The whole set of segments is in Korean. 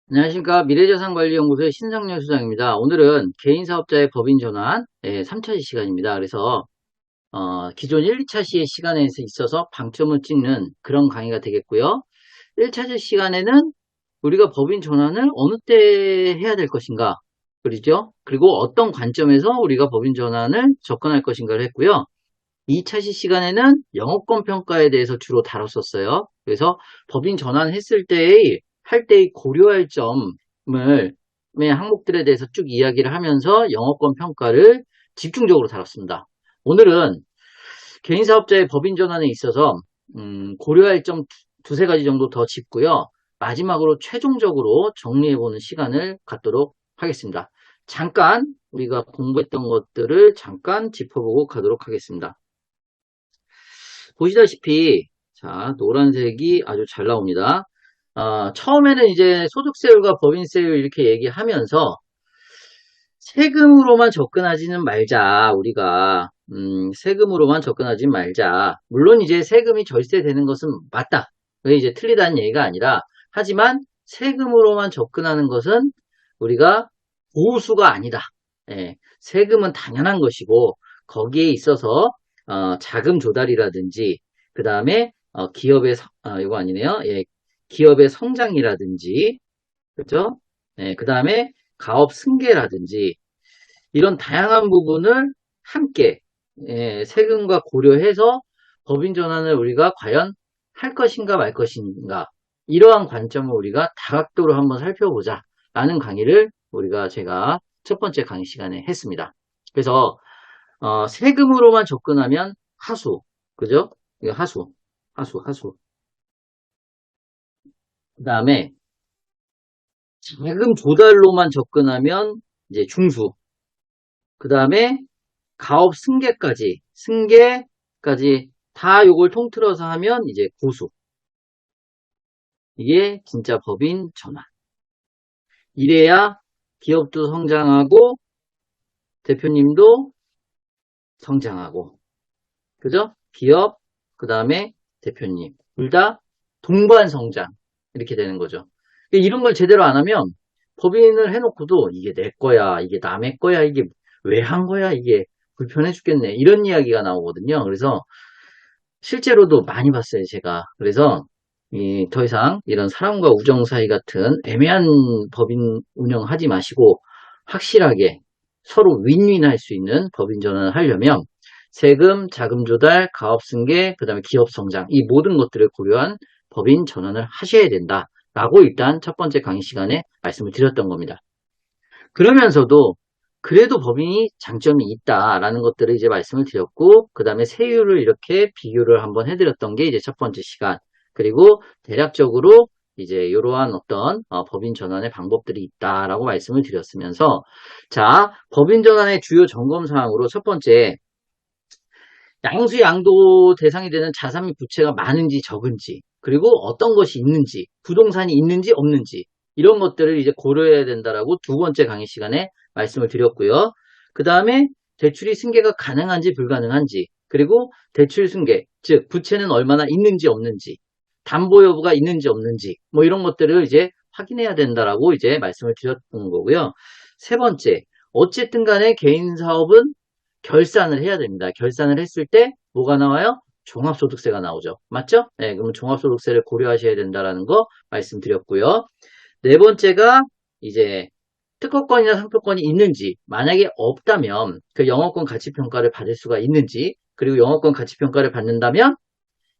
안녕하십니까. 미래자산관리연구소의 신성렬 소장입니다. 오늘은 개인사업자의 법인 전환 3차 시간입니다. 그래서 기존 1, 2차 시 시간에 있어서 방점을 찍는 그런 강의가 되겠고요. 1차 시간에는 우리가 법인 전환을 어느 때 해야 될 것인가, 그렇죠? 그리고 어떤 관점에서 우리가 법인 전환을 접근할 것인가를 했고요. 2차 시간에는 영업권 평가에 대해서 주로 다뤘었어요. 그래서 법인 전환했을 할 때의 고려할 점을 항목들에 대해서 쭉 이야기를 하면서 영업권 평가를 집중적으로 다뤘습니다. 오늘은 개인사업자의 법인 전환에 있어서 고려할 점 두세 가지 정도 더 짚고요. 마지막으로 최종적으로 정리해보는 시간을 갖도록 하겠습니다. 잠깐 우리가 공부했던 것들을 잠깐 짚어보고 가도록 하겠습니다. 보시다시피 자 노란색이 아주 잘 나옵니다. 처음에는 이제 소득세율과 법인세율 이렇게 얘기하면서 세금으로만 접근하지는 말자. 우리가 세금으로만 접근하지 말자. 물론 이제 세금이 절세되는 것은 맞다. 그게 이제 틀리다는 얘기가 아니라, 하지만 세금으로만 접근하는 것은 우리가 보수가 아니다. 예, 세금은 당연한 것이고 거기에 있어서 자금 조달이라든지 그 다음에 기업의 이거 아니네요. 예, 기업의 성장이라든지 그죠? 예, 그 다음에 가업 승계라든지 이런 다양한 부분을 함께 세금과 고려해서 법인 전환을 우리가 과연 할 것인가 말 것인가, 이러한 관점을 우리가 다각도로 한번 살펴보자 라는 강의를 제가 첫 번째 강의 시간에 했습니다. 그래서 세금으로만 접근하면 하수, 그죠? 이거 하수. 그 다음에 자금 조달로만 접근하면 이제 중수. 그 다음에 가업 승계까지 다 요걸 통틀어서 하면 이제 고수. 이게 진짜 법인 전환. 이래야 기업도 성장하고 대표님도 성장하고, 그죠? 기업, 그 다음에 대표님. 둘 다 동반 성장. 이렇게 되는 거죠. 이런 걸 제대로 안 하면 법인을 해놓고도 이게 내 거야, 이게 남의 거야, 이게 왜 한 거야, 이게 불편해 죽겠네. 이런 이야기가 나오거든요. 그래서 실제로도 많이 봤어요, 제가. 그래서 더 이상 이런 사람과 우정 사이 같은 애매한 법인 운영하지 마시고 확실하게 서로 윈윈할 수 있는 법인 전환을 하려면 세금, 자금 조달, 가업 승계, 그 다음에 기업 성장, 이 모든 것들을 고려한 법인 전환을 하셔야 된다라고 일단 첫 번째 강의 시간에 말씀을 드렸던 겁니다. 그러면서도 그래도 법인이 장점이 있다라는 것들을 이제 말씀을 드렸고, 그 다음에 세율을 이렇게 비교를 한번 해드렸던 게 이제 첫 번째 시간. 그리고 대략적으로 이제 이러한 어떤 법인 전환의 방법들이 있다라고 말씀을 드렸으면서, 자, 법인 전환의 주요 점검 사항으로 첫 번째, 양수 양도 대상이 되는 자산 및 부채가 많은지 적은지, 그리고 어떤 것이 있는지, 부동산이 있는지 없는지, 이런 것들을 이제 고려해야 된다라고 두 번째 강의 시간에 말씀을 드렸고요. 그 다음에 대출이 승계가 가능한지 불가능한지, 그리고 대출 승계, 즉 부채는 얼마나 있는지 없는지, 담보 여부가 있는지 없는지, 뭐 이런 것들을 이제 확인해야 된다라고 이제 말씀을 드렸던 거고요. 세 번째, 어쨌든 간에 개인 사업은 결산을 해야 됩니다. 결산을 했을 때 뭐가 나와요? 종합소득세가 나오죠. 맞죠? 네, 그럼 종합소득세를 고려하셔야 된다라는 거 말씀드렸고요. 네 번째가 이제 특허권이나 상표권이 있는지, 만약에 없다면 그 영업권 가치평가를 받을 수가 있는지, 그리고 영업권 가치평가를 받는다면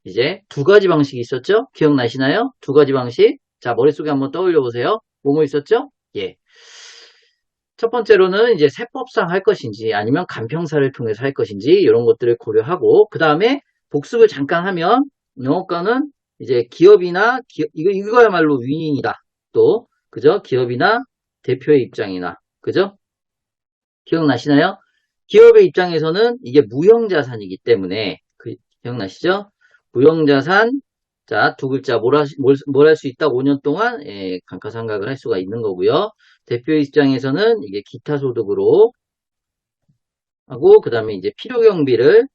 이제 두 가지 방식이 있었죠? 기억나시나요? 두 가지 방식. 자, 머릿속에 한번 떠올려 보세요. 뭐뭐 있었죠? 예. 첫 번째로는 이제 세법상 할 것인지 아니면 간평사를 통해서 할 것인지 이런 것들을 고려하고, 그 다음에 복습을 잠깐 하면 영업권은 이제 기업이나 이거야말로 윈윈이다. 또 그죠? 기업이나 대표의 입장이나 그죠? 기억나시나요? 기업의 입장에서는 이게 무형자산이기 때문에 기억나시죠? 무형자산. 자, 두 글자 뭘 할 수 있다? 5년 동안 감가상각을 할 수가 있는 거고요. 대표 입장에서는 이게 기타 소득으로 하고, 그 다음에 이제 필요경비를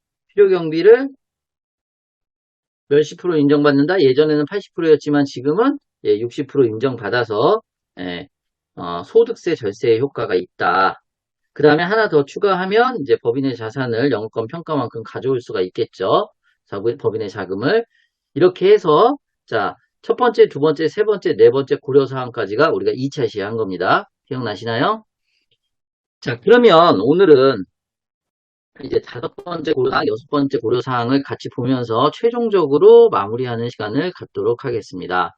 몇십 프로 인정받는다? 예전에는 80%였지만 지금은 60% 인정받아서 예, 소득세 절세의 효과가 있다. 그 다음에 하나 더 추가하면 이제 법인의 자산을 영업권 평가만큼 가져올 수가 있겠죠. 법인의 자금을 이렇게 해서 자, 첫 번째, 두 번째, 세 번째, 네 번째 고려사항까지가 우리가 2차 시한 겁니다. 기억나시나요? 자, 그러면 오늘은 이제 다섯 번째 고려사항, 여섯 번째 고려사항을 같이 보면서 최종적으로 마무리하는 시간을 갖도록 하겠습니다.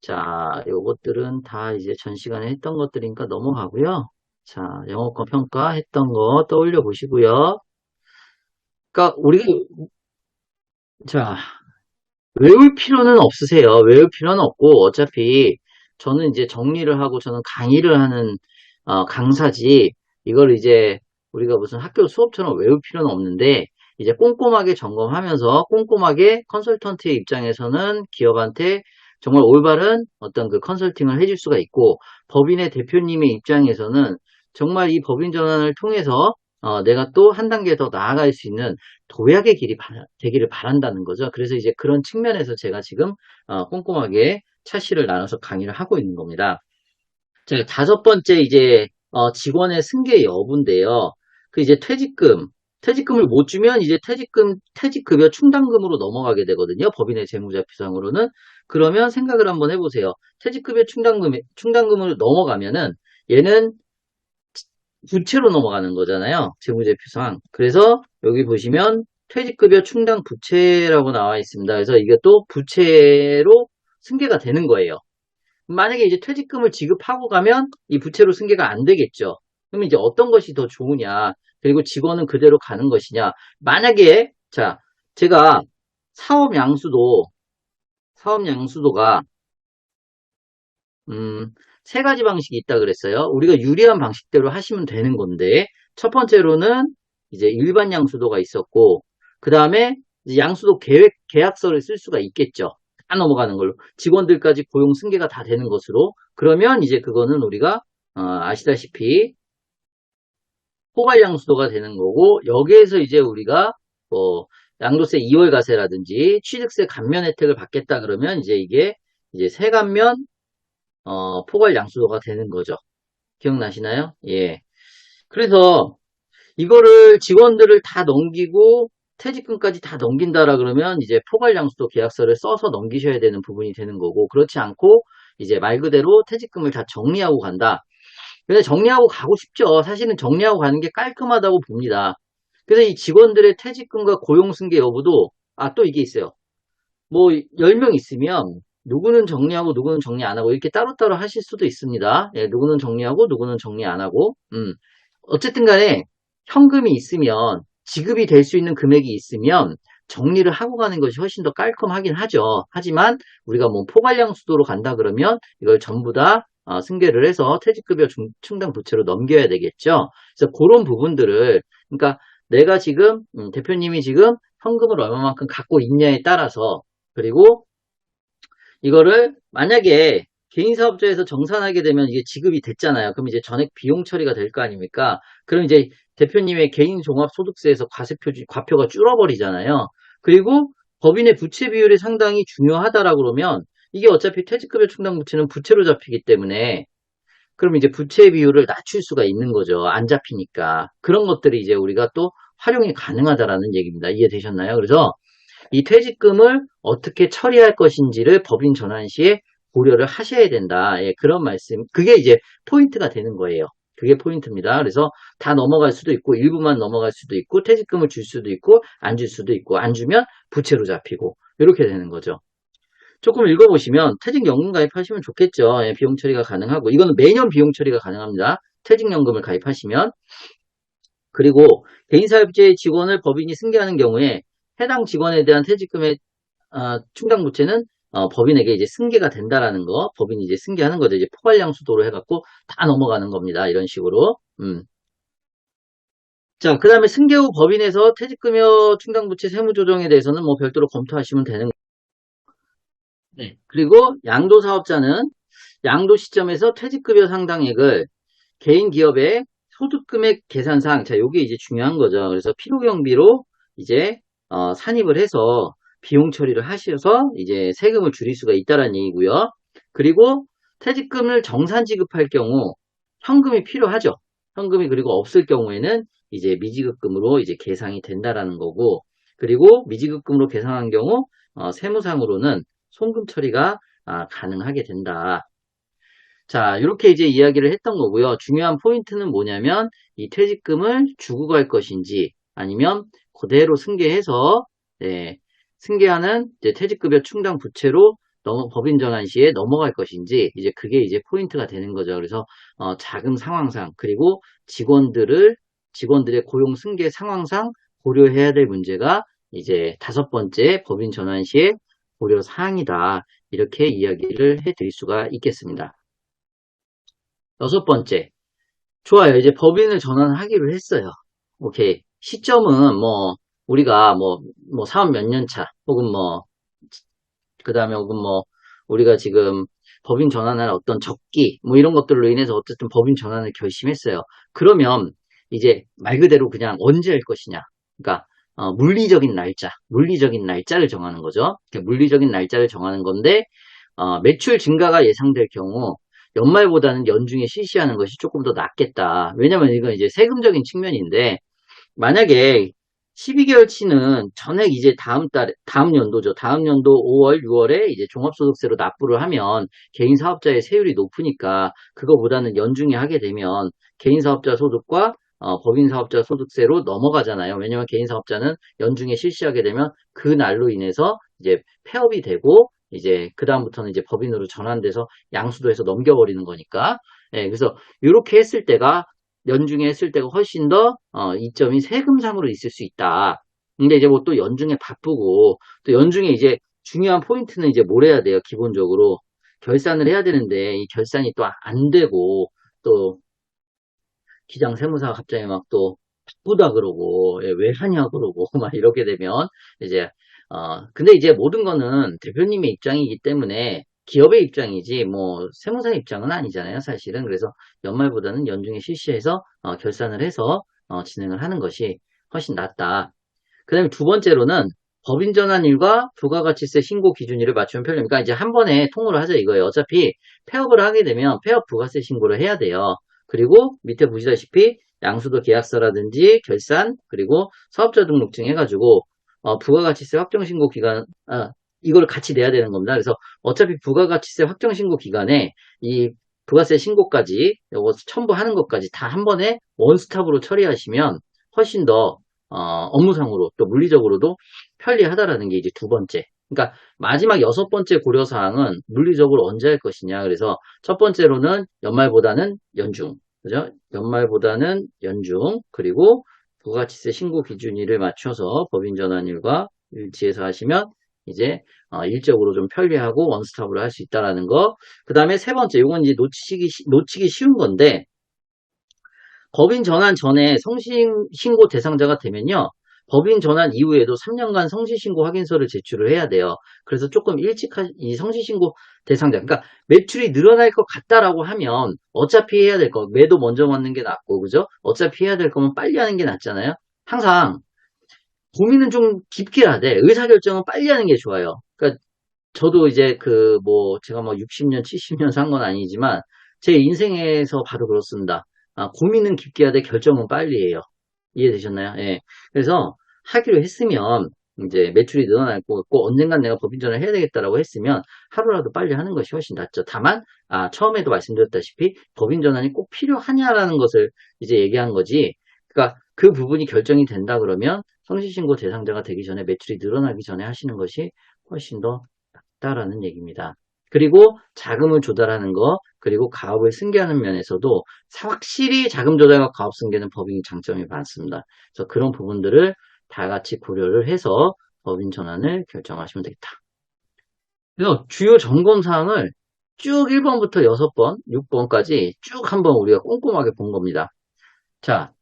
자, 요것들은 다 이제 전 시간에 했던 것들이니까 넘어가고요. 자, 영어권 평가 했던 거 떠올려 보시고요. 그러니까 우리 자, 외울 필요는 없으세요. 외울 필요는 없고 어차피 저는 이제 정리를 하고 저는 강의를 하는 강사지 이걸 이제 우리가 무슨 학교 수업처럼 외울 필요는 없는데 이제 꼼꼼하게 점검하면서 꼼꼼하게 컨설턴트의 입장에서는 기업한테 정말 올바른 어떤 그 컨설팅을 해줄 수가 있고 법인의 대표님의 입장에서는 정말 이 법인 전환을 통해서 내가 또 한 단계 더 나아갈 수 있는 도약의 길이 되기를 바란다는 거죠. 그래서 이제 그런 측면에서 제가 지금 꼼꼼하게 차시를 나눠서 강의를 하고 있는 겁니다. 자, 다섯 번째 이제 직원의 승계 여부인데요. 그 이제 퇴직금을 못 주면 이제 퇴직급여 충당금으로 넘어가게 되거든요. 법인의 재무제표상으로는. 그러면 생각을 한번 해보세요. 퇴직급여 충당금으로 넘어가면은 얘는 부채로 넘어가는 거잖아요. 재무제표상. 그래서 여기 보시면 퇴직급여 충당 부채라고 나와 있습니다. 그래서 이게 또 부채로 승계가 되는 거예요. 만약에 이제 퇴직금을 지급하고 가면 이 부채로 승계가 안 되겠죠. 그러면 이제 어떤 것이 더 좋으냐, 그리고 직원은 그대로 가는 것이냐. 만약에, 자, 제가 사업 양수도가, 음, 세 가지 방식이 있다 그랬어요. 우리가 유리한 방식대로 하시면 되는 건데, 첫 번째로는 이제 일반 양수도가 있었고, 그 다음에 양수도 계약서를 쓸 수가 있겠죠. 다 넘어가는 걸로. 직원들까지 고용 승계가 다 되는 것으로. 그러면 이제 그거는 우리가, 아시다시피, 포괄 양수도가 되는 거고, 여기에서 이제 우리가, 뭐, 양도세 2월 과세라든지 취득세 감면 혜택을 받겠다 그러면 이제 이게 이제 세감면 포괄 양수도가 되는 거죠. 기억나시나요? 예. 그래서 이거를 직원들을 다 넘기고 퇴직금까지 다 넘긴다라 그러면 이제 포괄 양수도 계약서를 써서 넘기셔야 되는 부분이 되는 거고 그렇지 않고 이제 말 그대로 퇴직금을 다 정리하고 간다. 근데 정리하고 가고 싶죠. 사실은 정리하고 가는 게 깔끔하다고 봅니다. 그래서 이 직원들의 퇴직금과 고용승계 여부도 또 이게 있어요. 뭐 10명 있으면 누구는 정리하고 누구는 정리 안 하고 이렇게 따로따로 하실 수도 있습니다. 예, 누구는 정리하고 누구는 정리 안 하고 어쨌든 간에 현금이 있으면 지급이 될 수 있는 금액이 있으면 정리를 하고 가는 것이 훨씬 더 깔끔하긴 하죠. 하지만 우리가 뭐 포괄량 수도로 간다 그러면 이걸 전부 다 승계를 해서 퇴직급여 충당 부채로 넘겨야 되겠죠. 그래서 그런 부분들을 그러니까 내가 지금 대표님이 지금 현금을 얼마만큼 갖고 있냐에 따라서 그리고 이거를 만약에 개인사업자에서 정산하게 되면 이게 지급이 됐잖아요. 그럼 이제 전액 비용 처리가 될 거 아닙니까? 그럼 이제 대표님의 개인종합소득세에서 과표가 줄어버리잖아요. 그리고 법인의 부채 비율이 상당히 중요하다라고 그러면 이게 어차피 퇴직급여 충당 부채는 부채로 잡히기 때문에 그럼 이제 부채 비율을 낮출 수가 있는 거죠. 안 잡히니까. 그런 것들이 이제 우리가 또 활용이 가능하다라는 얘기입니다. 이해되셨나요? 그래서 이 퇴직금을 어떻게 처리할 것인지를 법인 전환 시에 고려를 하셔야 된다. 예, 그런 말씀. 그게 이제 포인트가 되는 거예요. 그게 포인트입니다. 그래서 다 넘어갈 수도 있고 일부만 넘어갈 수도 있고 퇴직금을 줄 수도 있고 안 줄 수도 있고 안 주면 부채로 잡히고 이렇게 되는 거죠. 조금 읽어보시면 퇴직연금 가입하시면 좋겠죠. 예, 비용 처리가 가능하고 이거는 매년 비용 처리가 가능합니다. 퇴직연금을 가입하시면 그리고 개인사업자의 직원을 법인이 승계하는 경우에 해당 직원에 대한 퇴직금의 충당 부채는 법인에게 이제 승계가 된다라는 거, 법인이 이제 승계하는 거죠. 이제 포괄량 수도로 해갖고 다 넘어가는 겁니다. 이런 식으로. 자, 그 다음에 승계 후 법인에서 퇴직금여 충당 부채 세무 조정에 대해서는 뭐 별도로 검토하시면 되는. 네. 그리고 양도 사업자는 양도 시점에서 퇴직급여 상당액을 개인 기업의 소득금액 계산상, 자, 요게 이제 중요한 거죠. 그래서 필요경비로 이제 산입을 해서 비용 처리를 하셔서 이제 세금을 줄일 수가 있다는 얘기고요. 그리고 퇴직금을 정산 지급할 경우 현금이 필요하죠. 현금이 그리고 없을 경우에는 이제 미지급금으로 이제 계상이 된다라는 거고, 그리고 미지급금으로 계상한 경우 세무상으로는 송금 처리가 가능하게 된다. 자, 이렇게 이제 이야기를 했던 거고요. 중요한 포인트는 뭐냐면 이 퇴직금을 주고 갈 것인지 아니면 그대로 승계해서 승계하는 이제 퇴직급여 충당 부채로 법인 전환 시에 넘어갈 것인지 이제 그게 이제 포인트가 되는 거죠. 그래서 자금 상황상 그리고 직원들의 고용 승계 상황상 고려해야 될 문제가 이제 5번째 법인 전환 시에 고려 사항이다. 이렇게 이야기를 해드릴 수가 있겠습니다. 6번째. 좋아요. 이제 법인을 전환하기로 했어요. 오케이. 시점은 우리가 사업 몇 년 차, 혹은 그 다음에 혹은 우리가 지금 법인 전환할 어떤 적기, 이런 것들로 인해서 어쨌든 법인 전환을 결심했어요. 그러면 이제 말 그대로 그냥 언제 할 것이냐. 그러니까, 물리적인 날짜를 정하는 거죠. 물리적인 날짜를 정하는 건데, 매출 증가가 예상될 경우, 연말보다는 연중에 실시하는 것이 조금 더 낫겠다. 왜냐면 이건 이제 세금적인 측면인데, 만약에 12개월치는 전액 이제 다음 연도죠. 다음 연도 5월, 6월에 이제 종합소득세로 납부를 하면 개인 사업자의 세율이 높으니까 그거보다는 연중에 하게 되면 개인 사업자 소득과 법인 사업자 소득세로 넘어가잖아요. 왜냐면 개인 사업자는 연중에 실시하게 되면 그 날로 인해서 이제 폐업이 되고 이제 그다음부터는 이제 법인으로 전환돼서 양수도에서 넘겨버리는 거니까. 예, 그래서 이렇게 했을 때가 연중에 했을 때가 훨씬 더 이점이 세금상으로 있을 수 있다. 근데 이제 또 연중에 바쁘고 또 연중에 이제 중요한 포인트는 이제 뭘 해야 돼요? 기본적으로 결산을 해야 되는데 이 결산이 또 안 되고 또 기장 세무사가 갑자기 막 또 바쁘다 그러고 왜 하냐 그러고 막 이렇게 되면 이제 근데 이제 모든 거는 대표님의 입장이기 때문에 기업의 입장이지 세무사 입장은 아니잖아요 사실은. 그래서 연말보다는 연중에 실시해서 결산을 해서 진행을 하는 것이 훨씬 낫다. 그 다음에 두 번째로는 법인 전환일과 부가가치세 신고 기준일을 맞추면 편리합니다. 그러니까 이제 한 번에 통으로 하자 이거예요. 어차피 폐업을 하게 되면 폐업 부가세 신고를 해야 돼요. 그리고 밑에 보시다시피 양수도 계약서라든지 결산 그리고 사업자 등록증 해가지고 부가가치세 확정신고 기간 이걸 같이 내야 되는 겁니다. 그래서 어차피 부가가치세 확정신고 기간에 이 부가세 신고까지 이거 첨부하는 것까지 다 한 번에 원스톱으로 처리하시면 훨씬 더 업무상으로 또 물리적으로도 편리하다라는 게 이제 두 번째. 그러니까 마지막 6번째 고려사항은 물리적으로 언제 할 것이냐. 그래서 첫 번째로는 연말보다는 연중. 그죠? 연말보다는 연중. 그리고 부가가치세 신고 기준일을 맞춰서 법인 전환일과 일치해서 하시면 이제 일적으로 좀 편리하고 원스톱으로 할 수 있다라는 거. 그 다음에 세 번째, 이건 이제 놓치기 쉬운 건데 법인 전환 전에 성실신고 대상자가 되면요. 법인 전환 이후에도 3년간 성실신고 확인서를 제출을 해야 돼요. 그래서 조금 일찍 이 성실신고 대상자, 그러니까 매출이 늘어날 것 같다라고 하면 어차피 해야 될 거, 매도 먼저 맞는 게 낫고, 그죠? 어차피 해야 될 거면 빨리 하는 게 낫잖아요. 항상 고민은 좀 깊게 해야 돼. 의사결정은 빨리 하는 게 좋아요. 그러니까 저도 이제 제가 60년, 70년 산 건 아니지만 제 인생에서 봐도 그렇습니다. 고민은 깊게 해야 돼. 결정은 빨리 해요. 이해되셨나요? 예. 그래서 하기로 했으면 이제 매출이 늘어날 것 같고 언젠간 내가 법인 전환을 해야 되겠다라고 했으면 하루라도 빨리 하는 것이 훨씬 낫죠. 다만 처음에도 말씀드렸다시피 법인 전환이 꼭 필요하냐라는 것을 이제 얘기한 거지. 그러니까 그 부분이 결정이 된다 그러면 성실신고 대상자가 되기 전에 매출이 늘어나기 전에 하시는 것이 훨씬 더 낫다라는 얘기입니다. 그리고 자금을 조달하는 거, 그리고 가업을 승계하는 면에서도 확실히 자금 조달과 가업 승계는 법인 장점이 많습니다. 그래서 그런 부분들을 다 같이 고려를 해서 법인 전환을 결정하시면 되겠다. 그래서 주요 점검 사항을 쭉 1번부터 6번, 6번까지 쭉 한번 우리가 꼼꼼하게 본 겁니다. 자,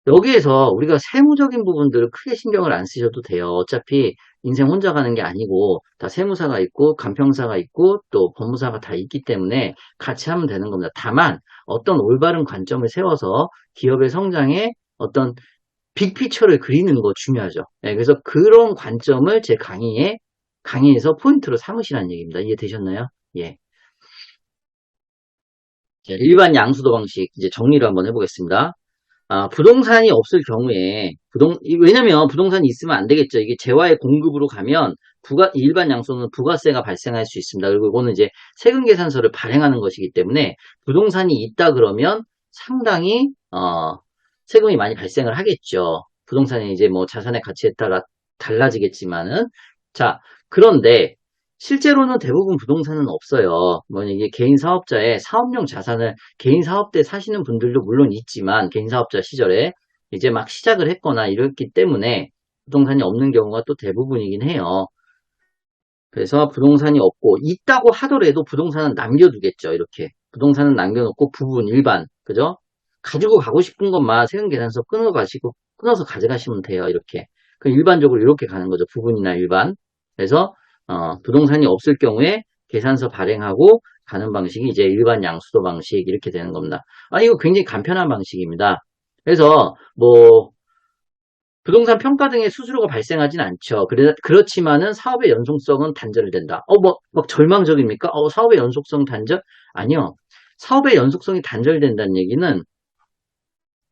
여기에서 우리가 세무적인 부분들을 크게 신경을 안 쓰셔도 돼요. 어차피 인생 혼자 가는 게 아니고 다 세무사가 있고 간평사가 있고 또 법무사가 다 있기 때문에 같이 하면 되는 겁니다. 다만 어떤 올바른 관점을 세워서 기업의 성장에 어떤 빅피처를 그리는 거 중요하죠. 네, 그래서 그런 관점을 제 강의에서 포인트로 삼으시라는 얘기입니다. 이해되셨나요? 예. 일반 양수도 방식 이제 정리를 한번 해보겠습니다. 부동산이 없을 경우에 왜냐면 부동산이 있으면 안 되겠죠. 이게 재화의 공급으로 가면 일반 양수는 부가세가 발생할 수 있습니다. 그리고 이거는 이제 세금 계산서를 발행하는 것이기 때문에 부동산이 있다 그러면 상당히 세금이 많이 발생을 하겠죠. 부동산이 이제 뭐 자산의 가치에 따라 달라지겠지만은 자, 그런데 실제로는 대부분 부동산은 없어요. 뭐 이게 개인 사업자의 사업용 자산을 개인 사업 때 사시는 분들도 물론 있지만 개인 사업자 시절에 이제 막 시작을 했거나 이랬기 때문에 부동산이 없는 경우가 또 대부분이긴 해요. 그래서 부동산이 없고 있다고 하더라도 부동산은 남겨두겠죠. 이렇게 부동산은 남겨놓고 부분 일반 그죠? 가지고 가고 싶은 것만 세금계산서 끊어서 가져가시면 돼요. 이렇게 일반적으로 이렇게 가는 거죠. 부분이나 일반. 그래서 부동산이 없을 경우에 계산서 발행하고 가는 방식이 이제 일반 양수도 방식 이렇게 되는 겁니다. 이거 굉장히 간편한 방식입니다. 그래서 뭐 부동산 평가 등의 수수료가 발생하진 않죠. 그렇지만은 사업의 연속성은 단절된다. 막 절망적입니까? 사업의 연속성 단절? 아니요. 사업의 연속성이 단절된다는 얘기는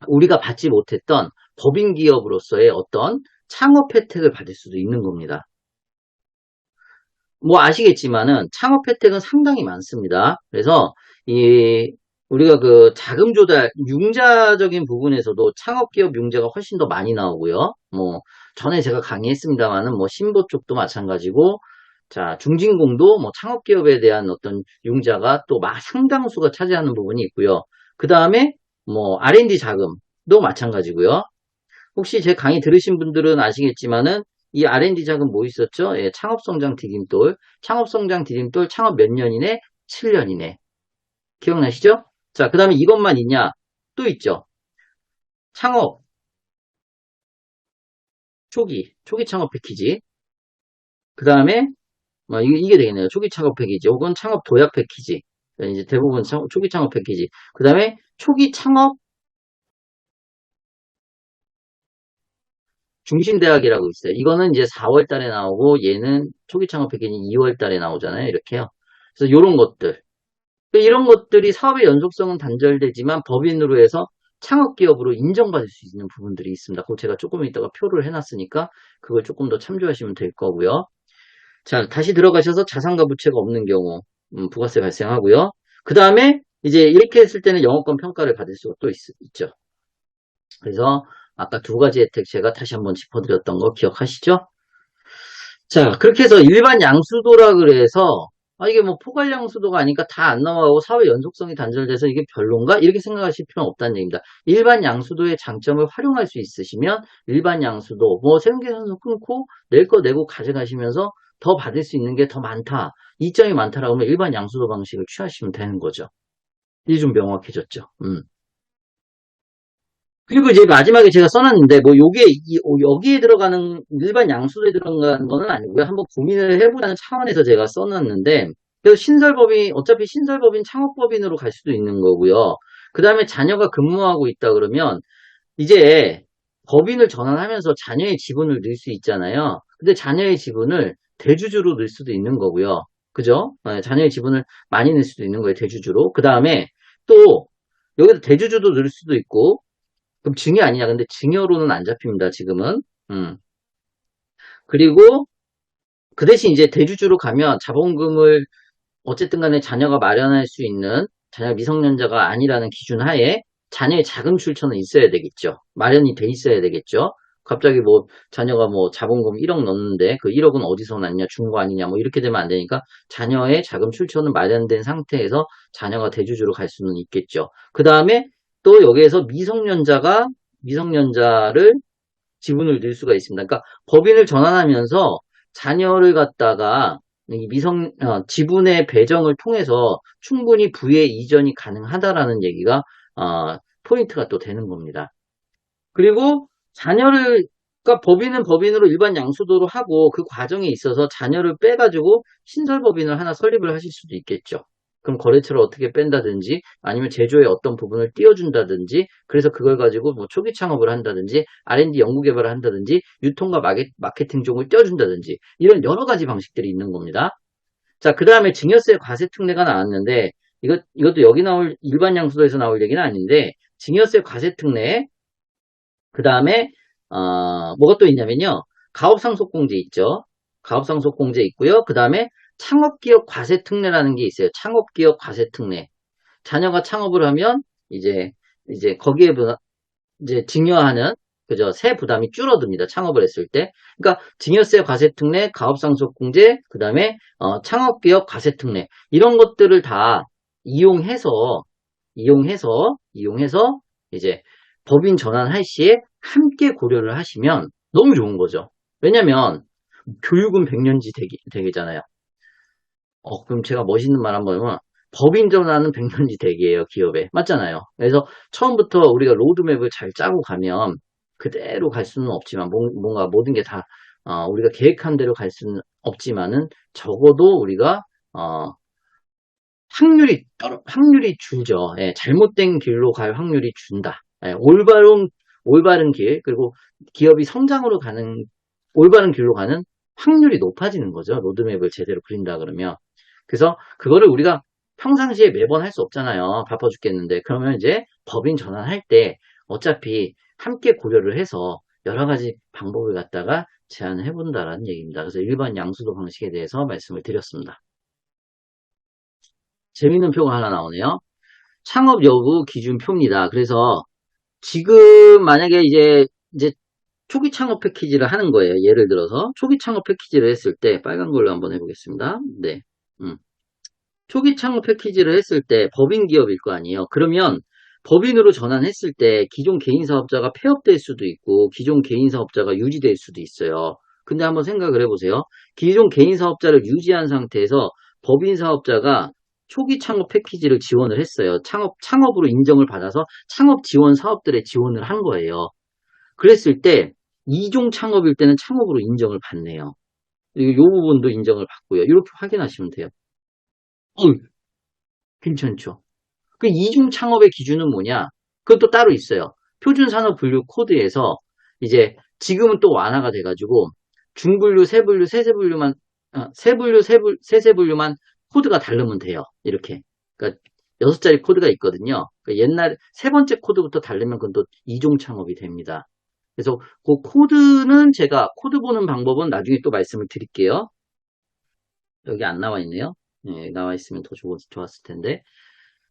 우리가 받지 못했던 법인 기업으로서의 어떤 창업 혜택을 받을 수도 있는 겁니다. 뭐 아시겠지만은 창업 혜택은 상당히 많습니다. 그래서 우리가 그 자금 조달, 융자적인 부분에서도 창업기업 융자가 훨씬 더 많이 나오고요. 뭐, 전에 제가 강의했습니다만은 뭐, 신보 쪽도 마찬가지고, 자, 중진공도 뭐, 창업기업에 대한 어떤 융자가 또 상당수가 차지하는 부분이 있고요. 그 다음에 뭐, R&D 자금도 마찬가지고요. 혹시 제 강의 들으신 분들은 아시겠지만은, 이 R&D 자금 뭐 있었죠? 예, 창업성장 디딤돌. 창업성장 디딤돌 창업 몇 년 이내? 7년 이내. 기억나시죠? 자, 그 다음에 이것만 있냐? 또 있죠. 창업, 초기 창업 패키지. 그 다음에, 이게 되겠네요. 초기 창업 패키지. 혹은 창업 도약 패키지. 이제 대부분 초기 창업 패키지. 그 다음에 초기 창업 중심대학이라고 있어요. 이거는 이제 4월 달에 나오고, 얘는 초기 창업 패키지 2월 달에 나오잖아요. 이렇게요. 그래서 이런 것들. 이런 것들이 사업의 연속성은 단절되지만 법인으로 해서 창업기업으로 인정받을 수 있는 부분들이 있습니다. 그거 제가 조금 이따가 표를 해놨으니까 그걸 조금 더 참조하시면 될 거고요. 자, 다시 들어가셔서 자산과 부채가 없는 경우 부가세 발생하고요. 그 다음에 이제 이렇게 했을 때는 영업권 평가를 받을 수가 또 있죠. 그래서 아까 두 가지 혜택 제가 다시 한번 짚어드렸던 거 기억하시죠? 자, 그렇게 해서 일반 양수도라 그래서 이게 뭐 포괄 양수도가 아니니까 다 안 나와고 사회 연속성이 단절돼서 이게 별론가? 이렇게 생각하실 필요는 없다는 얘기입니다. 일반 양수도의 장점을 활용할 수 있으시면 일반 양수도 뭐 세금계산서 끊고 낼 거 내고 가져가시면서 더 받을 수 있는 게 더 많다. 이점이 많다라고 하면 일반 양수도 방식을 취하시면 되는 거죠. 이게 좀 명확해졌죠. 그리고 이제 마지막에 제가 써놨는데, 뭐, 여기에 들어가는, 일반 양수도에 들어가는 거는 아니고요. 한번 고민을 해보자는 차원에서 제가 써놨는데, 그래서 어차피 신설법인 창업법인으로 갈 수도 있는 거고요. 그 다음에 자녀가 근무하고 있다 그러면, 이제 법인을 전환하면서 자녀의 지분을 넣을 수 있잖아요. 근데 자녀의 지분을 대주주로 넣을 수도 있는 거고요. 그죠? 자녀의 지분을 많이 넣을 수도 있는 거예요. 대주주로. 그 다음에 또, 여기서 대주주도 넣을 수도 있고, 그럼 증여 아니냐? 근데 증여로는 안 잡힙니다, 지금은. 그리고 그 대신 이제 대주주로 가면 자본금을 어쨌든 간에 자녀가 마련할 수 있는 자녀 미성년자가 아니라는 기준 하에 자녀의 자금 출처는 있어야 되겠죠. 마련이 돼 있어야 되겠죠. 갑자기 뭐 자녀가 뭐 자본금 1억 넣는데 그 1억은 어디서 났냐? 준 거 아니냐? 뭐 이렇게 되면 안 되니까 자녀의 자금 출처는 마련된 상태에서 자녀가 대주주로 갈 수는 있겠죠. 그 다음에 또 여기에서 미성년자를 지분을 넣을 수가 있습니다. 그러니까 법인을 전환하면서 자녀를 갖다가 지분의 배정을 통해서 충분히 부의 이전이 가능하다라는 얘기가 포인트가 또 되는 겁니다. 그리고 그러니까 법인은 법인으로 일반 양수도로 하고 그 과정에 있어서 자녀를 빼가지고 신설법인을 하나 설립을 하실 수도 있겠죠. 그럼 거래처를 어떻게 뺀다든지 아니면 제조의 어떤 부분을 띄워준다든지 그래서 그걸 가지고 뭐 초기 창업을 한다든지 R&D 연구개발을 한다든지 유통과 마케팅 쪽을 띄워준다든지 이런 여러 가지 방식들이 있는 겁니다. 자, 그 다음에 증여세 과세 특례가 나왔는데 이것도 여기 나올 일반 양수도에서 나올 얘기는 아닌데 증여세 과세특례 그 다음에 뭐가 또 있냐면요. 가업상속공제 있죠. 가업상속공제 있고요. 그 다음에 창업기업 과세특례라는 게 있어요. 창업기업 과세특례. 자녀가 창업을 하면 이제 거기에 이제 증여하는 그죠? 세 부담이 줄어듭니다. 창업을 했을 때. 그러니까 증여세 과세특례, 가업상속공제, 그다음에 창업기업 과세특례 이런 것들을 다 이용해서 이용해서 이제 법인 전환할 시에 함께 고려를 하시면 너무 좋은 거죠. 왜냐면 교육은 백년지 대계잖아요. 그럼 제가 멋있는 말 한번 하면 법인 전환은 백년지 대계예요, 기업에. 맞잖아요. 그래서 처음부터 우리가 로드맵을 잘 짜고 가면 그대로 갈 수는 없지만 뭔가 모든 게 다 우리가 계획한 대로 갈 수는 없지만은 적어도 우리가 확률이 줄죠. 예, 잘못된 길로 갈 확률이 준다. 예, 올바른 길, 그리고 기업이 성장으로 가는, 올바른 길로 가는 확률이 높아지는 거죠. 로드맵을 제대로 그린다 그러면. 그래서 그거를 우리가 평상시에 매번 할 수 없잖아요. 바빠 죽겠는데. 그러면 이제 법인 전환할 때 어차피 함께 고려를 해서 여러 가지 방법을 갖다가 제안을 해본다라는 얘기입니다. 그래서 일반 양수도 방식에 대해서 말씀을 드렸습니다. 재밌는 표가 하나 나오네요. 창업 여부 기준표입니다. 그래서 지금 만약에 이제 초기 창업 패키지를 하는 거예요. 예를 들어서 초기 창업 패키지를 했을 때 빨간 걸로 한번 해보겠습니다. 네. 음. 초기 창업 패키지를 했을 때 법인 기업일 거 아니에요. 그러면 법인으로 전환했을 때 기존 개인 사업자가 폐업될 수도 있고 기존 개인 사업자가 유지될 수도 있어요. 근데 한번 생각을 해보세요. 기존 개인 사업자를 유지한 상태에서 법인 사업자가 초기 창업 패키지를 지원을 했어요. 창업으로 인정을 받아서 창업 지원 사업들에 지원을 한 거예요. 그랬을 때 2종 창업일 때는 창업으로 인정을 받네요. 이 부분도 인정을 받고요. 이렇게 확인하시면 돼요. 괜찮죠? 그 이중 창업의 기준은 뭐냐? 그것도 따로 있어요. 표준산업분류 코드에서 이제 지금은 또 완화가 돼가지고 중분류, 세분류, 세세분류만 세세분류만 코드가 다르면 돼요. 이렇게. 그러니까 6자리 코드가 있거든요. 그러니까 옛날 세 번째 코드부터 다르면 그건 또 이종 창업이 됩니다. 그래서 그 코드는 제가 코드 보는 방법은 나중에 또 말씀을 드릴게요. 여기 안 나와 있네요. 네, 나와 있으면 더 좋았을 텐데.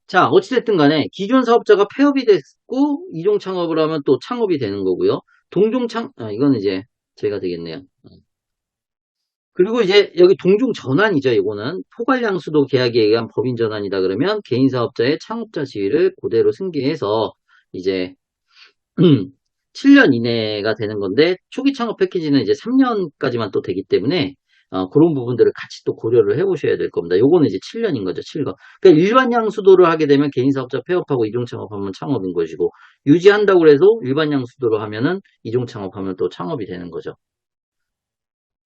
자, 어찌됐든 간에 기존 사업자가 폐업이 됐고 이종 창업을 하면 또 창업이 되는 거고요. 이거는 이제 제가 되겠네요. 그리고 이제 여기 동종 전환이죠. 이거는 포괄양수도 계약에 의한 법인 전환이다 그러면 개인 사업자의 창업자 지위를 그대로 승계해서 이제 7년 이내가 되는 건데 초기 창업 패키지는 이제 3년까지만 또 되기 때문에 그런 부분들을 같이 또 고려를 해보셔야 될 겁니다. 요거는 이제 7년인 거죠, 7년. 그러니까 일반 양수도를 하게 되면 개인 사업자 폐업하고 이종 창업하면 창업인 것이고 유지한다고 해서 일반 양수도를 하면은 이종 창업하면 또 창업이 되는 거죠.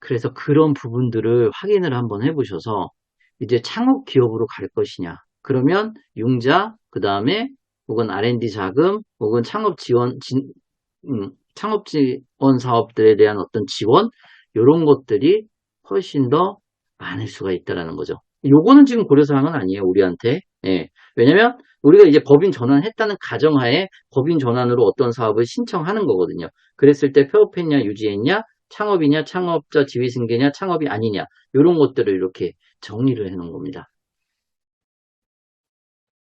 그래서 그런 부분들을 확인을 한번 해보셔서 이제 창업 기업으로 갈 것이냐. 그러면 융자, 그 다음에 혹은 R&D 자금, 혹은 창업 지원 사업들에 대한 어떤 지원, 이런 것들이 훨씬 더 많을 수가 있다라는 거죠. 요거는 지금 고려사항은 아니에요, 우리한테. 예. 왜냐면 우리가 이제 법인 전환했다는 가정하에 법인 전환으로 어떤 사업을 신청하는 거거든요. 그랬을 때 폐업했냐, 유지했냐, 창업이냐, 창업자 지위 승계냐, 창업이 아니냐, 이런 것들을 이렇게 정리를 해 놓은 겁니다.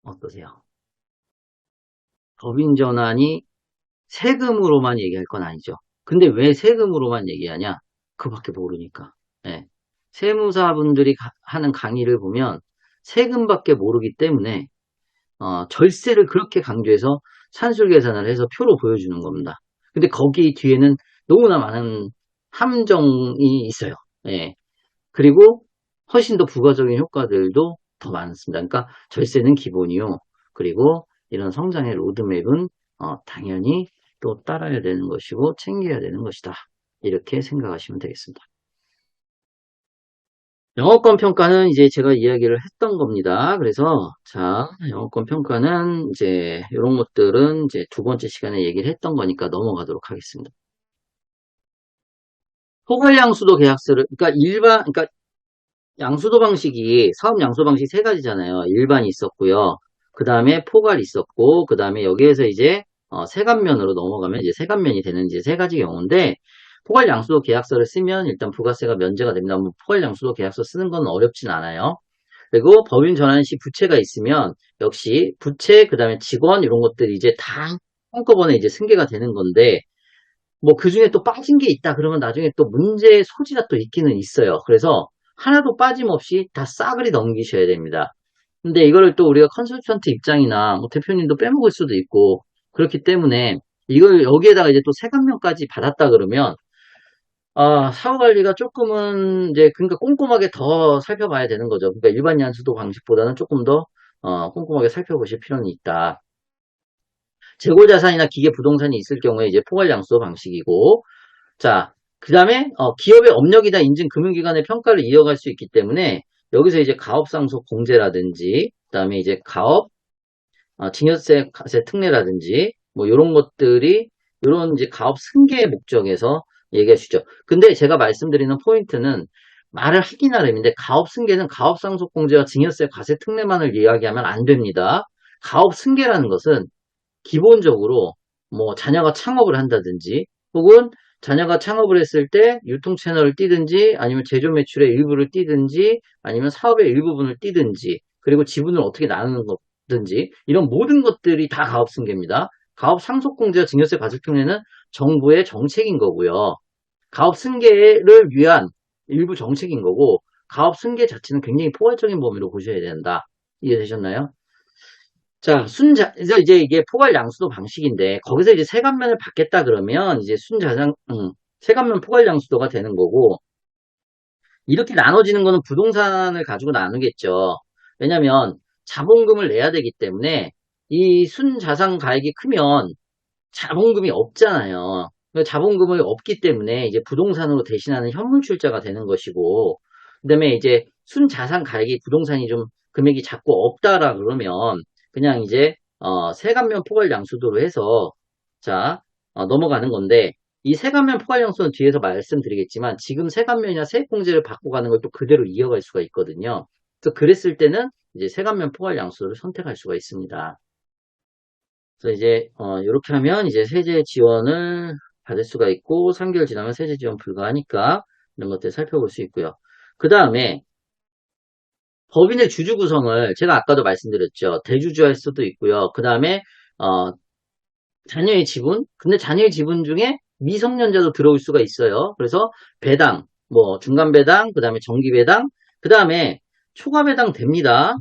어떠세요? 법인 전환이 세금으로만 얘기할 건 아니죠. 근데 왜 세금으로만 얘기하냐? 그밖에 모르니까. 예. 세무사분들이 하는 강의를 보면 세금밖에 모르기 때문에 절세를 그렇게 강조해서 산술 계산을 해서 표로 보여주는 겁니다. 근데 거기 뒤에는 너무나 많은 함정이 있어요. 예. 그리고 훨씬 더 부가적인 효과들도 더 많습니다. 그러니까 절세는 기본이요. 그리고 이런 성장의 로드맵은 당연히 또 따라야 되는 것이고 챙겨야 되는 것이다. 이렇게 생각하시면 되겠습니다. 영어권 평가는 이제 제가 이야기를 했던 겁니다. 그래서 자, 영어권 평가는 이제 이런 것들은 이제 두 번째 시간에 얘기를 했던 거니까 넘어가도록 하겠습니다. 포괄량수도 계약서를 그러니까 양수도 방식이, 사업 양수도 방식 세 가지잖아요. 일반이 있었고요. 그 다음에 포괄 있었고, 그 다음에 여기에서 이제 세간면으로 넘어가면 이제 세간면이 되는 이제 세 가지 경우인데, 포괄 양수도 계약서를 쓰면 일단 부가세가 면제가 됩니다. 뭐 포괄 양수도 계약서 쓰는 건 어렵진 않아요. 그리고 법인 전환 시 부채가 있으면 역시 부채, 그 다음에 직원 이런 것들이 이제 다 한꺼번에 이제 승계가 되는 건데, 뭐 그 중에 또 빠진 게 있다 그러면 나중에 또 문제의 소지가 또 있기는 있어요. 그래서 하나도 빠짐없이 다 싸그리 넘기셔야 됩니다. 근데 이거를 또 우리가 컨설턴트 입장이나 뭐 대표님도 빼먹을 수도 있고 그렇기 때문에 이걸 여기에다가 이제 또 세관면까지 받았다 그러면 사후 관리가 조금은 이제 그러니까 꼼꼼하게 더 살펴봐야 되는 거죠. 그러니까 일반 연수도 방식보다는 조금 더 꼼꼼하게 살펴보실 필요는 있다. 재고 자산이나 기계 부동산이 있을 경우에 이제 포괄 양수도 방식이고, 자, 그 다음에 기업의 업력이나 인증 금융기관의 평가를 이어갈 수 있기 때문에 여기서 이제 가업상속 공제라든지, 그 다음에 이제 가업 증여세 과세 특례라든지 뭐 이런 것들이 이런 이제 가업 승계 목적에서 얘기해 주죠. 근데 제가 말씀드리는 포인트는 말을 하기 나름인데 가업 승계는 가업 상속 공제와 증여세 과세 특례만을 이야기하면 안 됩니다. 가업 승계라는 것은 기본적으로 뭐 자녀가 창업을 한다든지 혹은 자녀가 창업을 했을 때 유통 채널을 띄든지 아니면 제조 매출의 일부를 띄든지 아니면 사업의 일부분을 띄든지 그리고 지분을 어떻게 나누는 거든지 이런 모든 것들이 다 가업승계입니다. 가업상속공제와 증여세 과세특례는 정부의 정책인 거고요. 가업승계를 위한 일부 정책인 거고 가업승계 자체는 굉장히 포괄적인 범위로 보셔야 된다. 이해되셨나요? 자, 이제 이게 포괄 양수도 방식인데, 거기서 이제 세간면을 받겠다 그러면, 이제 세간면 포괄 양수도가 되는 거고, 이렇게 나눠지는 거는 부동산을 가지고 나누겠죠. 왜냐면, 자본금을 내야 되기 때문에, 이 순자산 가액이 크면, 자본금이 없잖아요. 자본금이 없기 때문에, 이제 부동산으로 대신하는 현물출자가 되는 것이고, 그 다음에 이제 순자산 가액이 부동산이 좀 금액이 자꾸 없다라 그러면, 그냥 이제 세간면 포괄 양수도로 해서 자 넘어가는 건데 이 세간면 포괄 양수는 뒤에서 말씀드리겠지만 지금 세간면이나 세액공제를 받고 가는 걸 또 그대로 이어갈 수가 있거든요. 그래서 그랬을 때는 이제 세간면 포괄 양수를 선택할 수가 있습니다. 그래서 이제 이렇게 하면 이제 세제 지원을 받을 수가 있고 3개월 지나면 세제 지원 불가하니까 이런 것들 살펴볼 수 있고요. 그 다음에 법인의 주주 구성을 제가 아까도 말씀드렸죠. 대주주할 수도 있고요. 그 다음에 자녀의 지분, 근데 자녀의 지분 중에 미성년자도 들어올 수가 있어요. 그래서 배당, 뭐 중간 배당, 그 다음에 정기 배당, 그 다음에 초과 배당 됩니다.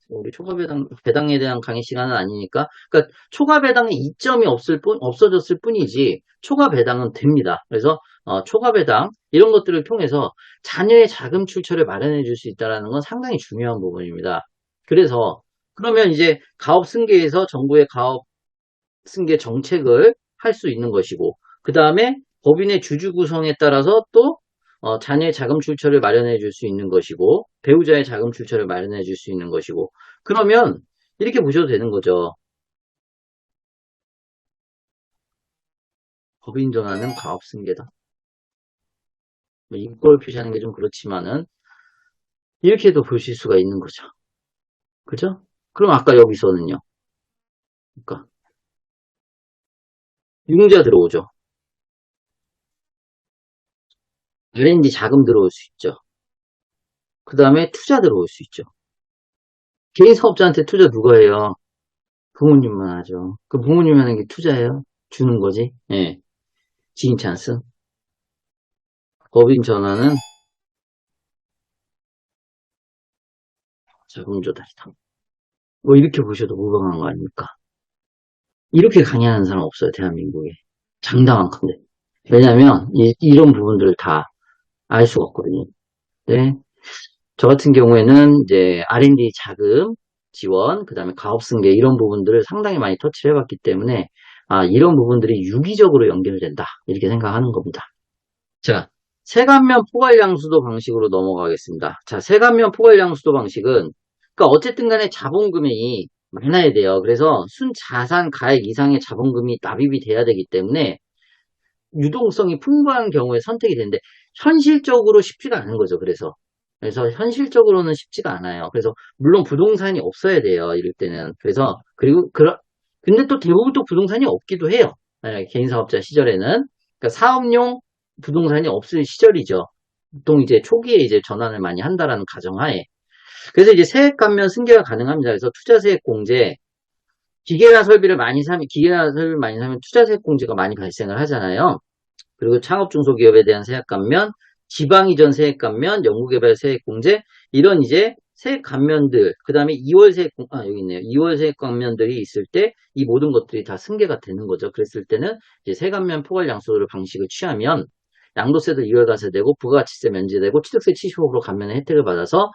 우리 초과 배당에 대한 강의 시간은 아니니까. 그러니까 초과 배당의 이점이 없어졌을 뿐이지 초과 배당은 됩니다. 그래서 초과 배당 이런 것들을 통해서 자녀의 자금 출처를 마련해 줄 수 있다는 건 상당히 중요한 부분입니다. 그래서 그러면 이제 가업 승계에서 정부의 가업 승계 정책을 할 수 있는 것이고 그 다음에 법인의 주주 구성에 따라서 또 자녀의 자금 출처를 마련해 줄 수 있는 것이고 배우자의 자금 출처를 마련해 줄 수 있는 것이고 그러면 이렇게 보셔도 되는 거죠. 법인 전환은 가업 승계다. 뭐 이걸 표시하는 게 좀 그렇지만은 이렇게도 보실 수가 있는 거죠. 그죠? 그럼 아까 여기서는요. 그러니까 융자 들어오죠. R&D 자금 들어올 수 있죠. 그 다음에 투자 들어올 수 있죠. 개인 사업자한테 투자 누가 해요? 부모님만 하죠. 그 부모님 하는 게 투자예요? 주는 거지. 예. 지인 찬스. 법인 전환은 자금 조달이다. 뭐 이렇게 보셔도 무방한 거 아닙니까? 이렇게 강의하는 사람 없어요, 대한민국에. 장담한컨대. 왜냐면 이런 부분들을 다 알 수가 없거든요. 네. 저 같은 경우에는 이제 R&D 자금 지원, 그 다음에 가업 승계 이런 부분들을 상당히 많이 터치를 해봤기 때문에 이런 부분들이 유기적으로 연결된다 이렇게 생각하는 겁니다. 자, 세간면 포괄양수도 방식으로 넘어가겠습니다. 자, 세간면 포괄양수도 방식은 그러니까 어쨌든 간에 자본금이 많아야 돼요. 그래서 순자산 가액 이상의 자본금이 납입이 돼야 되기 때문에 유동성이 풍부한 경우에 선택이 되는데 현실적으로 쉽지가 않은 거죠. 그래서 그래서 현실적으로는 쉽지가 않아요. 그래서 물론 부동산이 없어야 돼요. 이럴 때는. 그래서 그리고 근데 또 대부분 또 부동산이 없기도 해요. 만약에 개인 사업자 시절에는 그러니까 사업용 부동산이 없을 시절이죠. 보통 이제 초기에 이제 전환을 많이 한다라는 가정하에. 그래서 이제 세액 감면 승계가 가능합니다. 그래서 투자세액 공제, 기계나 설비를 많이 사면 투자세액 공제가 많이 발생을 하잖아요. 그리고 창업 중소기업에 대한 세액 감면, 지방 이전 세액 감면, 연구개발 세액 공제, 이런 이제 세액 감면들, 그 다음에 2월 여기 있네요. 2월 세액 감면들이 있을 때 이 모든 것들이 다 승계가 되는 거죠. 그랬을 때는 이제 세감면 포괄 양수로 방식을 취하면 양도세도 2월 가세되고 부가가치세 면제되고 취득세 75% 감면의 혜택을 받아서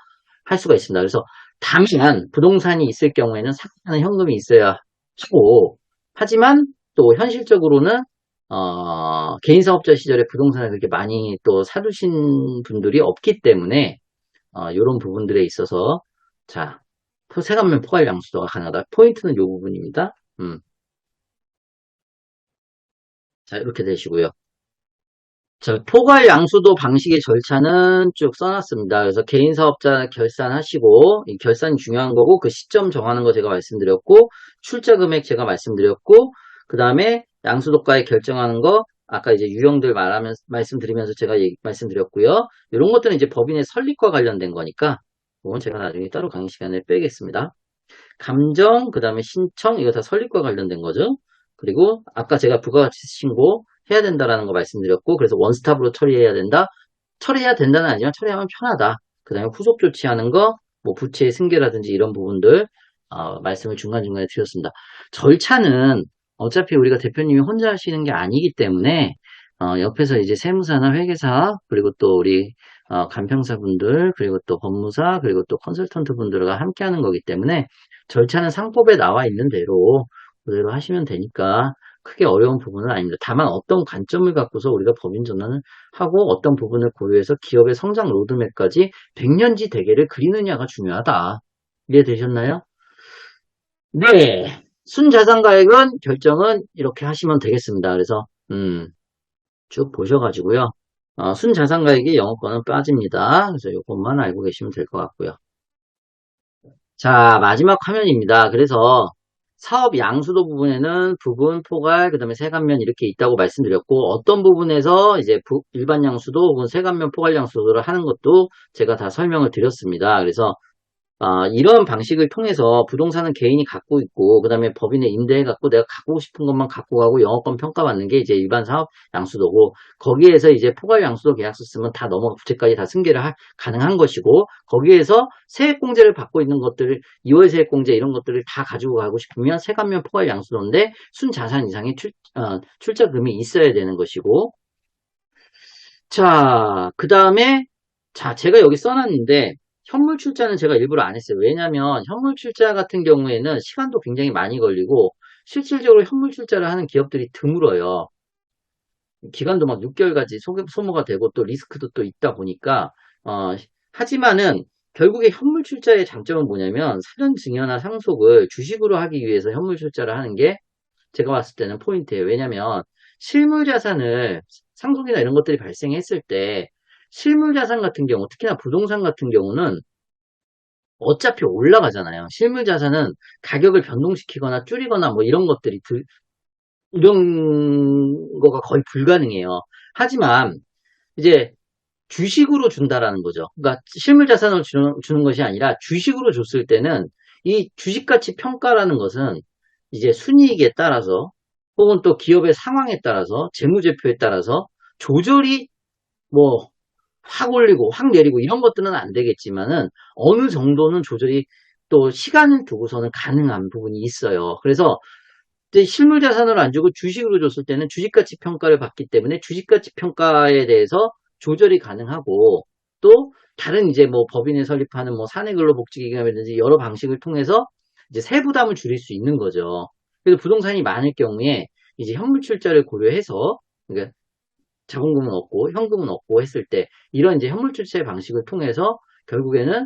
할 수가 있습니다. 그래서 다만 부동산이 있을 경우에는 상당한 현금이 있어야 하고, 하지만 또 현실적으로는 개인 사업자 시절에 부동산을 그렇게 많이 또 사두신 분들이 없기 때문에 이런 부분들에 있어서 자, 세감면 포괄 양수도가 가능하다. 포인트는 이 부분입니다. 자, 이렇게 되시고요. 자, 포괄 양수도 방식의 절차는 쭉 써놨습니다. 그래서 개인 사업자 결산하시고, 이 결산이 중요한 거고, 그 시점 정하는 거 제가 말씀드렸고, 출자 금액 제가 말씀드렸고, 그 다음에 양수도가에 결정하는 거, 아까 이제 유형들 말씀드리면서 제가 말씀드렸고요. 이런 것들은 이제 법인의 설립과 관련된 거니까, 그건 제가 나중에 따로 강의 시간에 빼겠습니다. 감정, 그 다음에 신청, 이거 다 설립과 관련된 거죠. 그리고 아까 제가 부가가치 신고 해야 된다라는 거 말씀드렸고, 그래서 원스톱으로 처리해야 된다. 처리해야 된다는 아니지만 처리하면 편하다. 그 다음에 후속 조치하는 거, 뭐 부채의 승계라든지 이런 부분들 말씀을 중간중간에 드렸습니다. 절차는 어차피 우리가 대표님이 혼자 하시는 게 아니기 때문에 옆에서 이제 세무사나 회계사 그리고 또 우리 간평사분들 그리고 또 법무사 그리고 또 컨설턴트 분들과 함께 하는 거기 때문에 절차는 상법에 나와 있는 대로 그대로 하시면 되니까 크게 어려운 부분은 아닙니다. 다만 어떤 관점을 갖고서 우리가 법인 전환을 하고 어떤 부분을 고려해서 기업의 성장 로드맵까지 100년지 대계를 그리느냐가 중요하다. 이해되셨나요? 네. 순자산가액은 결정은 이렇게 하시면 되겠습니다. 그래서 쭉 보셔가지고요. 순자산가액이 영업권은 빠집니다. 그래서 이것만 알고 계시면 될 것 같고요. 자, 마지막 화면입니다. 그래서 사업 양수도 부분에는 부분, 포괄, 그 다음에 세감면 이렇게 있다고 말씀드렸고, 어떤 부분에서 이제 일반 양수도 혹은 세감면 포괄 양수도를 하는 것도 제가 다 설명을 드렸습니다. 그래서 이런 방식을 통해서 부동산은 개인이 갖고 있고, 그 다음에 법인에 임대해갖고 내가 갖고 싶은 것만 갖고 가고 영업권 평가받는 게 이제 일반 사업 양수도고, 거기에서 이제 포괄 양수도 계약서 쓰면 다 넘어가 부채까지 다 승계를 가능한 것이고, 거기에서 세액공제를 받고 있는 것들을, 2월 세액공제 이런 것들을 다 가지고 가고 싶으면 세감면 포괄 양수도인데, 순자산 이상의 출자금이 있어야 되는 것이고, 자, 그 다음에, 자, 제가 여기 써놨는데, 현물 출자는 제가 일부러 안 했어요. 왜냐면 현물 출자 같은 경우에는 시간도 굉장히 많이 걸리고 실질적으로 현물 출자를 하는 기업들이 드물어요. 기간도 막 6개월까지 소모가 되고 또 리스크도 또 있다 보니까 하지만은 결국에 현물 출자의 장점은 뭐냐면 사전 증여나 상속을 주식으로 하기 위해서 현물 출자를 하는 게 제가 봤을 때는 포인트예요. 왜냐면 실물 자산을 상속이나 이런 것들이 발생했을 때 실물 자산 같은 경우, 특히나 부동산 같은 경우는 어차피 올라가잖아요. 실물 자산은 가격을 변동시키거나 줄이거나 뭐 이런 거가 거의 불가능해요. 하지만 이제 주식으로 준다라는 거죠. 그러니까 실물 자산을 주는 것이 아니라 주식으로 줬을 때는 이 주식가치 평가라는 것은 이제 순이익에 따라서 혹은 또 기업의 상황에 따라서 재무제표에 따라서 조절이 뭐 확 올리고 확 내리고 이런 것들은 안 되겠지만은 어느 정도는 조절이 또 시간을 두고서는 가능한 부분이 있어요. 그래서 이제 실물 자산을 안 주고 주식으로 줬을 때는 주식가치 평가를 받기 때문에 주식가치 평가에 대해서 조절이 가능하고 또 다른 이제 뭐 법인에 설립하는 뭐 사내근로복지기금이라든지 여러 방식을 통해서 이제 세부담을 줄일 수 있는 거죠. 그래서 부동산이 많을 경우에 이제 현물 출자를 고려해서 그러니까 자본금은 없고 현금은 없고 했을 때 이런 이제 현물 출세 방식을 통해서 결국에는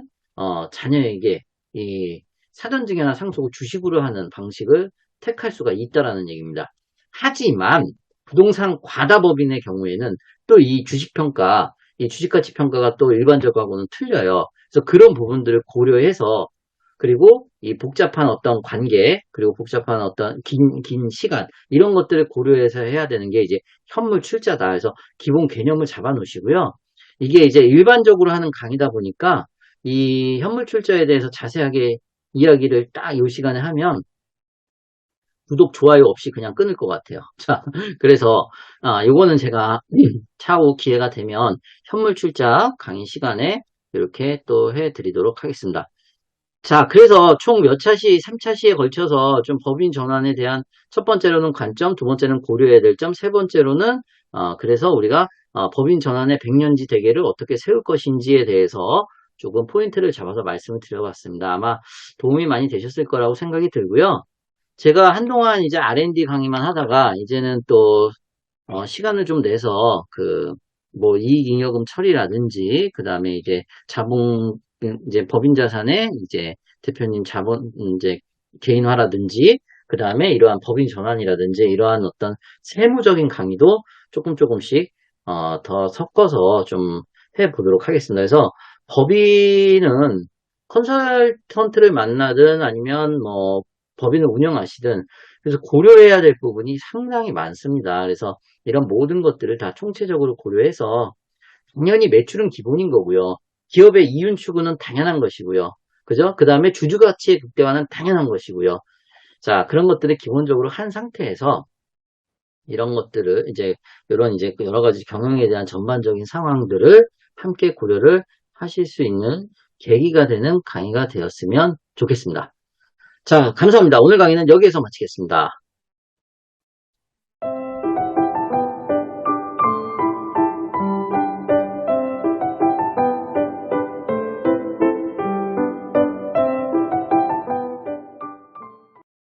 자녀에게 이 사전증여나 상속을 주식으로 하는 방식을 택할 수가 있다라는 얘기입니다. 하지만 부동산 과다법인의 경우에는 또 이 주식평가 이 주식가치 평가가 또 일반적하고는 틀려요. 그래서 그런 부분들을 고려해서 그리고 이 복잡한 어떤 관계, 그리고 복잡한 어떤 긴 시간, 이런 것들을 고려해서 해야 되는 게 이제 현물 출자다. 그래서 기본 개념을 잡아 놓으시고요. 이게 이제 일반적으로 하는 강의다 보니까 이 현물 출자에 대해서 자세하게 이야기를 딱 이 시간에 하면 구독, 좋아요 없이 그냥 끊을 것 같아요. 자, 그래서, 요거는 제가 차후 기회가 되면 현물 출자 강의 시간에 이렇게 또 해드리도록 하겠습니다. 자, 그래서 총 몇 차시, 3차시에 걸쳐서 좀 법인 전환에 대한 첫 번째로는 관점, 두 번째는 고려해야 될 점, 세 번째로는, 그래서 우리가 법인 전환의 백년지 대계를 어떻게 세울 것인지에 대해서 조금 포인트를 잡아서 말씀을 드려봤습니다. 아마 도움이 많이 되셨을 거라고 생각이 들고요. 제가 한동안 이제 R&D 강의만 하다가 이제는 또 시간을 좀 내서 뭐 이익잉여금 처리라든지 그다음에 이제 자본 이제 법인 자산의 이제 대표님 자본 이제 개인화라든지 그다음에 이러한 법인 전환이라든지 이러한 어떤 세무적인 강의도 조금씩 더 섞어서 좀 해보도록 하겠습니다. 그래서 법인은 컨설턴트를 만나든 아니면 뭐 법인을 운영하시든 그래서 고려해야 될 부분이 상당히 많습니다. 그래서 이런 모든 것들을 다 총체적으로 고려해서 당연히 매출은 기본인 거고요. 기업의 이윤 추구는 당연한 것이고요. 그죠? 그 다음에 주주가치의 극대화는 당연한 것이고요. 자, 그런 것들을 기본적으로 한 상태에서 이런 것들을 이제 이런 이제 여러 가지 경영에 대한 전반적인 상황들을 함께 고려를 하실 수 있는 계기가 되는 강의가 되었으면 좋겠습니다. 자, 감사합니다. 오늘 강의는 여기에서 마치겠습니다.